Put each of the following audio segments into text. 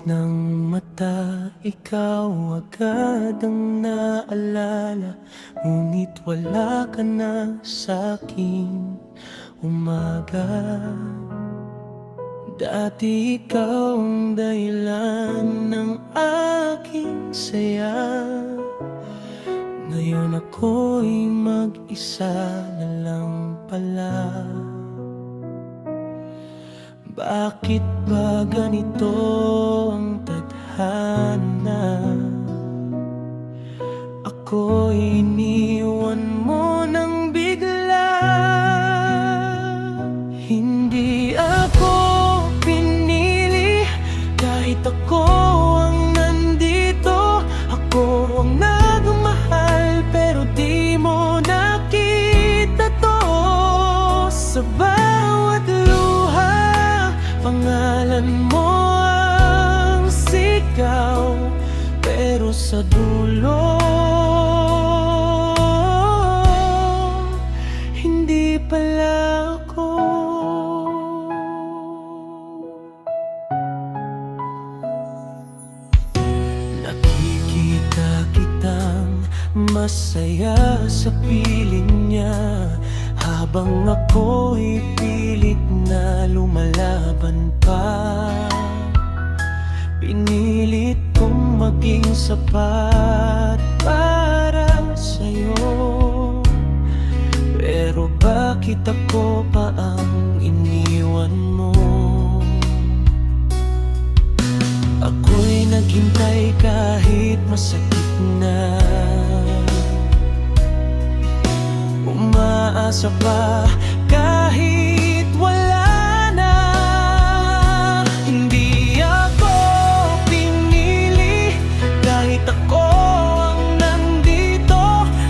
ng mata, ikaw agad ang naalala. Ngunit wala ka na sa'king umaga. Dati ikaw ang dahilan ng aking saya. Ngayon ako'y mag-isa na lang pala. Bakit ba ganito ang tadhana? Ako'y iniwan mo nang bigla. Hindi ako pinili, kahit ako ang nandito. Ako ang nagmahal, pero di mo nakita to. Sa bawat luha, pangalan mo ang sigaw, pero sa dulo hindi pala ako. Nakikita kitang masaya sa piling niya, habang ako'y pilit na lumalaban pa. Pinilit kong maging sapat para sa'yo, pero bakit ako pa ang iniwan mo? Ako'y naghintay kahit masakit na, umaasa pa kahit wala na. Hindi ako pinili, kahit ako ang nandito.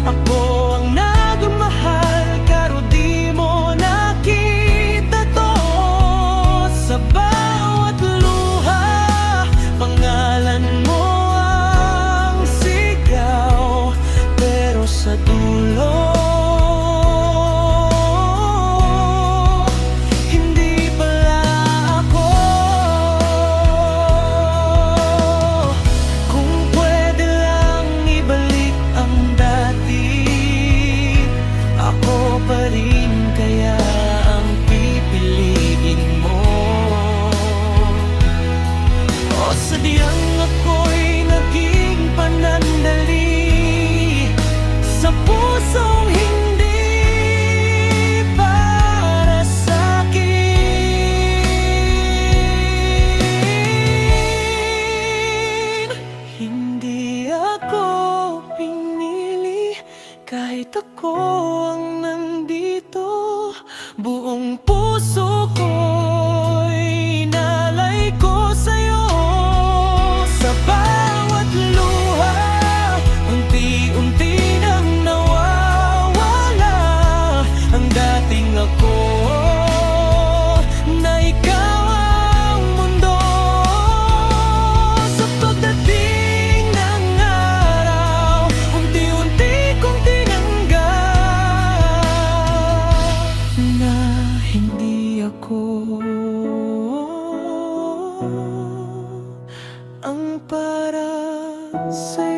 Ako ang nagmahal, pero di mo nakita to. Sa bawat luha, pangalan mo ang sigaw, pero sa dulo sadyang ako'y naging panandali sa pusong hindi para sa'kin. Hindi ako pinili, kahit ako ang nandito. Buong puso ko'y nalay ko sa'yo. Sa bawat luha, unti-unti nang nawawala ang dating ako, na ikaw ang mundo. Sa pagdating ng araw, unti-unti kong tinanggap na hindi ako ang para sa'yo.